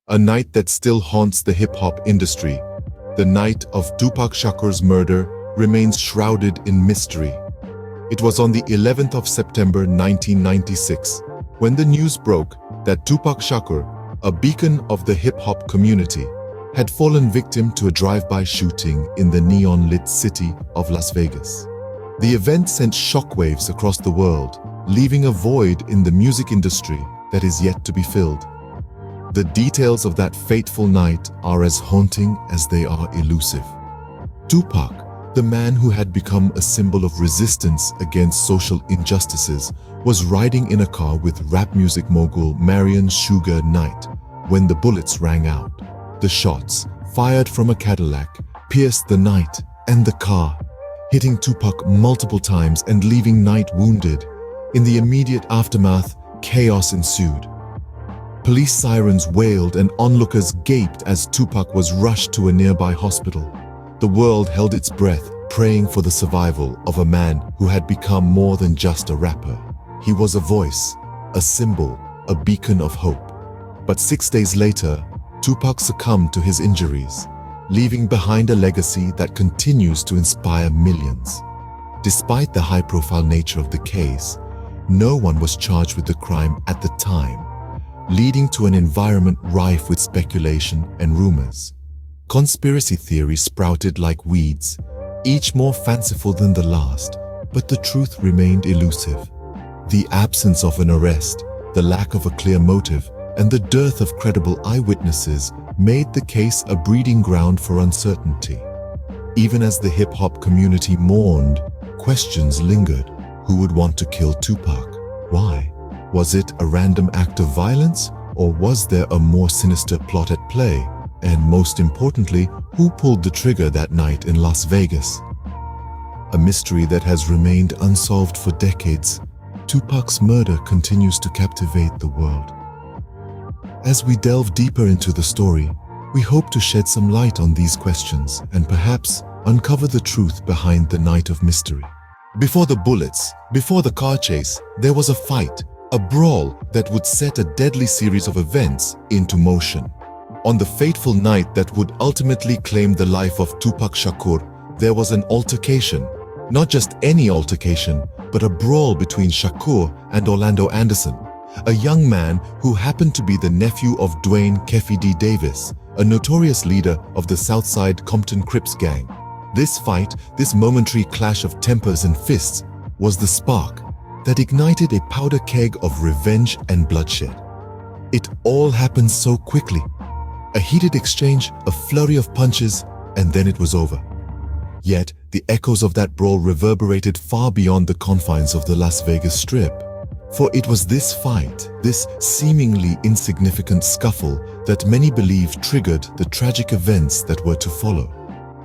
A night that still haunts the hip-hop industry. The night of Tupac Shakur's murder remains shrouded in mystery. It was on the 11th of September 1996 when the news broke that Tupac Shakur, a beacon of the hip-hop community, had fallen victim to a drive-by shooting in the neon-lit city of Las Vegas. The event sent shockwaves across the world, leaving a void in the music industry that is yet to be filled. The details of that fateful night are as haunting as they are elusive. Tupac, the man who had become a symbol of resistance against social injustices, was riding in a car with rap music mogul Marion Sugar Knight when the bullets rang out. The shots, fired from a Cadillac, pierced the Knight and the car, hitting Tupac multiple times and leaving Knight wounded. In the immediate aftermath, chaos ensued. Police sirens wailed and onlookers gaped as Tupac was rushed to a nearby hospital. The world held its breath, praying for the survival of a man who had become more than just a rapper. He was a voice, a symbol, a beacon of hope. But 6 days later, Tupac succumbed to his injuries, leaving behind a legacy that continues to inspire millions. Despite the high-profile nature of the case, no one was charged with the crime at the time, leading to an environment rife with speculation and rumors. Conspiracy theories sprouted like weeds, each more fanciful than the last, but the truth remained elusive. The absence of an arrest, the lack of a clear motive, and the dearth of credible eyewitnesses made the case a breeding ground for uncertainty. Even as the hip-hop community mourned, questions lingered. Who would want to kill Tupac? Why? Was it a random act of violence, or was there a more sinister plot at play? And most importantly, who pulled the trigger that night in Las Vegas? A mystery that has remained unsolved for decades, Tupac's murder continues to captivate the world. As we delve deeper into the story, we hope to shed some light on these questions and perhaps uncover the truth behind the night of mystery. Before the bullets, before the car chase, there was a fight, a brawl that would set a deadly series of events into motion. On the fateful night that would ultimately claim the life of Tupac Shakur, there was an altercation. Not just any altercation, but a brawl between Shakur and Orlando Anderson, a young man who happened to be the nephew of Dwayne "Keffe D. Davis, a notorious leader of the Southside Compton Crips gang. This fight, this momentary clash of tempers and fists, was the spark that ignited a powder keg of revenge and bloodshed. It all happened so quickly. A heated exchange, a flurry of punches, and then it was over. Yet, the echoes of that brawl reverberated far beyond the confines of the Las Vegas Strip. For it was this fight, this seemingly insignificant scuffle, that many believe triggered the tragic events that were to follow.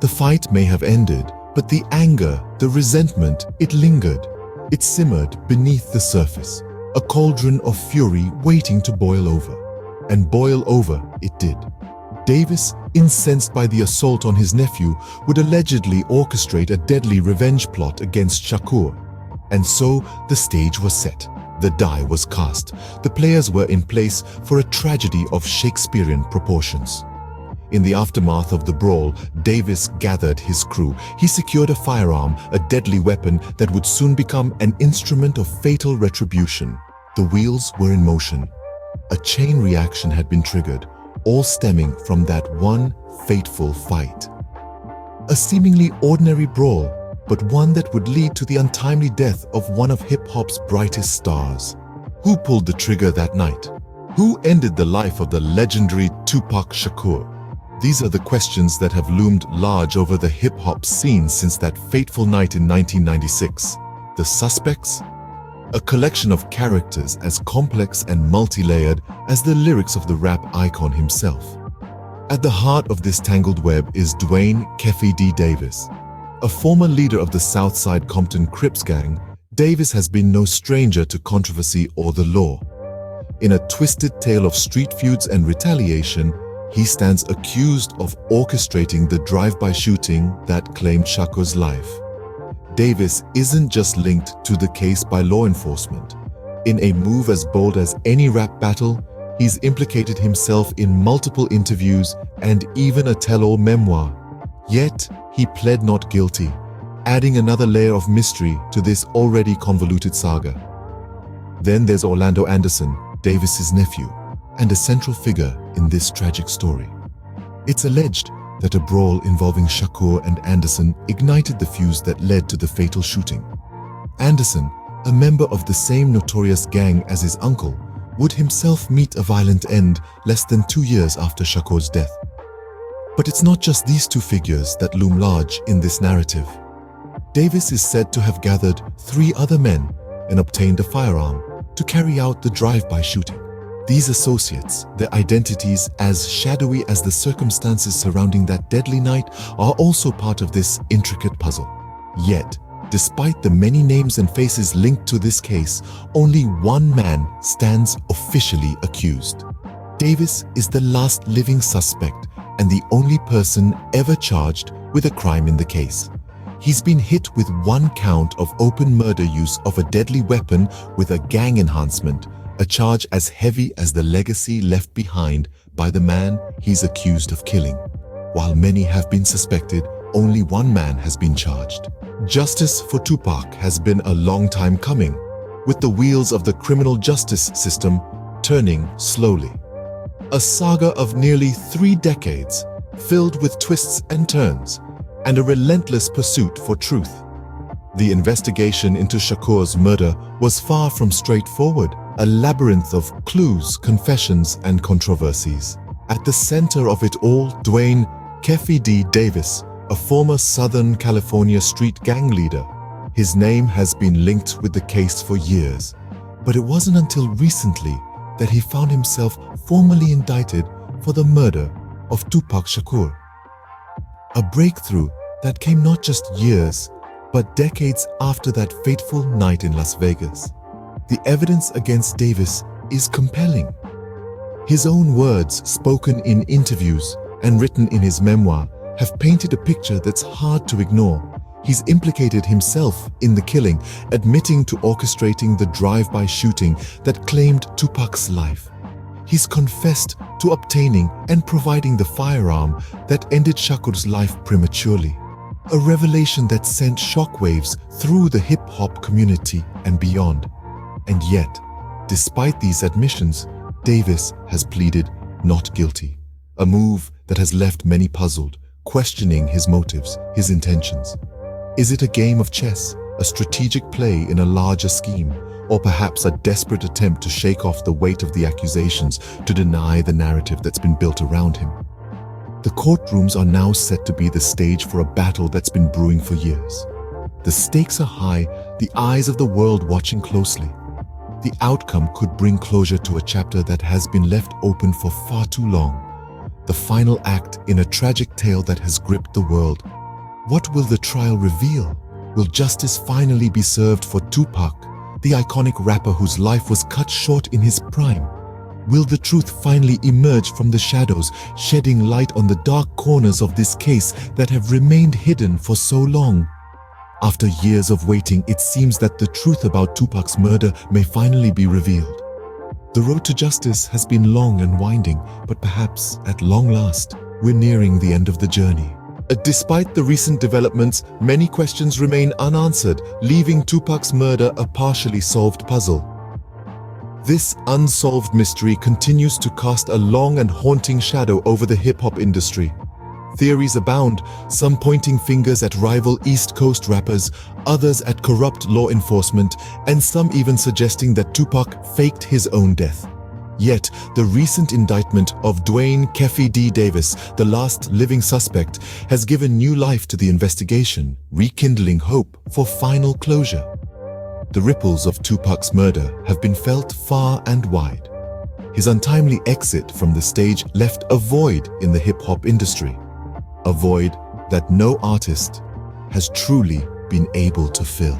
The fight may have ended, but the anger, the resentment, it lingered. It simmered beneath the surface, a cauldron of fury waiting to boil over. And boil over it did. Davis, incensed by the assault on his nephew, would allegedly orchestrate a deadly revenge plot against Shakur. And so the stage was set. The die was cast. The players were in place for a tragedy of Shakespearean proportions. In the aftermath of the brawl, Davis gathered his crew. He secured a firearm, a deadly weapon that would soon become an instrument of fatal retribution. The wheels were in motion. A chain reaction had been triggered, all stemming from that one fateful fight. A seemingly ordinary brawl, but one that would lead to the untimely death of one of hip-hop's brightest stars. Who pulled the trigger that night? Who ended the life of the legendary Tupac Shakur? These are the questions that have loomed large over the hip-hop scene since that fateful night in 1996. The suspects? A collection of characters as complex and multi-layered as the lyrics of the rap icon himself. At the heart of this tangled web is Dwayne "Keffe D. Davis. A former leader of the Southside Compton Crips gang, Davis has been no stranger to controversy or the law. In a twisted tale of street feuds and retaliation, he stands accused of orchestrating the drive-by shooting that claimed Shakur's life. Davis isn't just linked to the case by law enforcement. In a move as bold as any rap battle, He's implicated himself in multiple interviews and even a tell-all memoir. Yet, he pled not guilty, adding another layer of mystery to this already convoluted saga. Then there's Orlando Anderson, Davis's nephew, and a central figure in this tragic story. It's alleged that a brawl involving Shakur and Anderson ignited the fuse that led to the fatal shooting. Anderson, a member of the same notorious gang as his uncle, would himself meet a violent end less than 2 years after Shakur's death. But it's not just these two figures that loom large in this narrative. Davis is said to have gathered 3 other men and obtained a firearm to carry out the drive-by shooting. These associates, their identities as shadowy as the circumstances surrounding that deadly night, are also part of this intricate puzzle. Yet, despite the many names and faces linked to this case, only one man stands officially accused. Davis is the last living suspect and the only person ever charged with a crime in the case. He's been hit with 1 count of open murder use of a deadly weapon with a gang enhancement, a charge as heavy as the legacy left behind by the man he's accused of killing. While many have been suspected, only one man has been charged. Justice for Tupac has been a long time coming, with the wheels of the criminal justice system turning slowly. A saga of nearly 3 decades, filled with twists and turns, and a relentless pursuit for truth. The investigation into Shakur's murder was far from straightforward, a labyrinth of clues, confessions, and controversies. At the center of it all, Dwayne "Keffi D. Davis, a former Southern California street gang leader. His name has been linked with the case for years, but it wasn't until recently that he found himself formally indicted for the murder of Tupac Shakur. A breakthrough that came not just years, but decades after that fateful night in Las Vegas. The evidence against Davis is compelling. His own words, spoken in interviews and written in his memoir, have painted a picture that's hard to ignore. He's implicated himself in the killing, admitting to orchestrating the drive-by shooting that claimed Tupac's life. He's confessed to obtaining and providing the firearm that ended Shakur's life prematurely. A revelation that sent shockwaves through the hip-hop community and beyond. And yet, despite these admissions, Davis has pleaded not guilty. A move that has left many puzzled, questioning his motives, his intentions. Is it a game of chess, a strategic play in a larger scheme, or perhaps a desperate attempt to shake off the weight of the accusations, to deny the narrative that's been built around him? The courtrooms are now set to be the stage for a battle that's been brewing for years. The stakes are high, the eyes of the world watching closely. The outcome could bring closure to a chapter that has been left open for far too long. The final act in a tragic tale that has gripped the world. What will the trial reveal? Will justice finally be served for Tupac, the iconic rapper whose life was cut short in his prime? Will the truth finally emerge from the shadows, shedding light on the dark corners of this case that have remained hidden for so long? After years of waiting, it seems that the truth about Tupac's murder may finally be revealed. The road to justice has been long and winding, but perhaps, at long last, we're nearing the end of the journey. Despite the recent developments, many questions remain unanswered, leaving Tupac's murder a partially solved puzzle. This unsolved mystery continues to cast a long and haunting shadow over the hip-hop industry. Theories abound, some pointing fingers at rival East Coast rappers, others at corrupt law enforcement, and some even suggesting that Tupac faked his own death. Yet, the recent indictment of Dwayne "Keffi D. Davis, the last living suspect, has given new life to the investigation, rekindling hope for final closure. The ripples of Tupac's murder have been felt far and wide. His untimely exit from the stage left a void in the hip-hop industry. A void that no artist has truly been able to fill.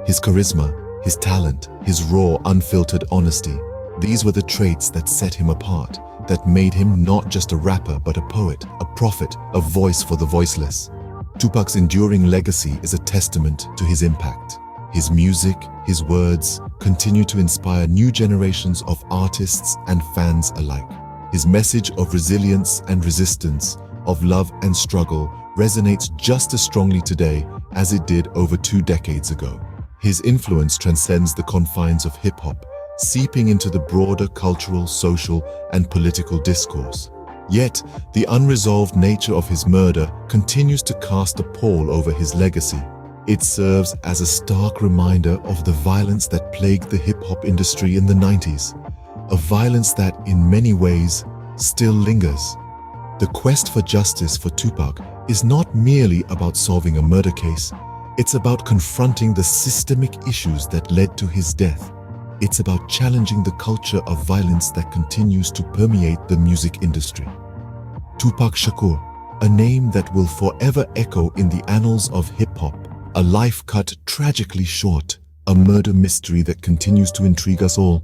His charisma, his talent, his raw, unfiltered honesty, these were the traits that set him apart, that made him not just a rapper but a poet, a prophet, a voice for the voiceless. Tupac's enduring legacy is a testament to his impact. His music, his words, continue to inspire new generations of artists and fans alike. His message of resilience and resistance, of love and struggle, resonates just as strongly today as it did over 2 decades ago. His influence transcends the confines of hip-hop, seeping into the broader cultural, social, and political discourse. Yet, the unresolved nature of his murder continues to cast a pall over his legacy. It serves as a stark reminder of the violence that plagued the hip-hop industry in the 90s, a violence that, in many ways, still lingers. The quest for justice for Tupac is not merely about solving a murder case. It's about confronting the systemic issues that led to his death. It's about challenging the culture of violence that continues to permeate the music industry. Tupac Shakur, a name that will forever echo in the annals of hip-hop, a life cut tragically short, a murder mystery that continues to intrigue us all.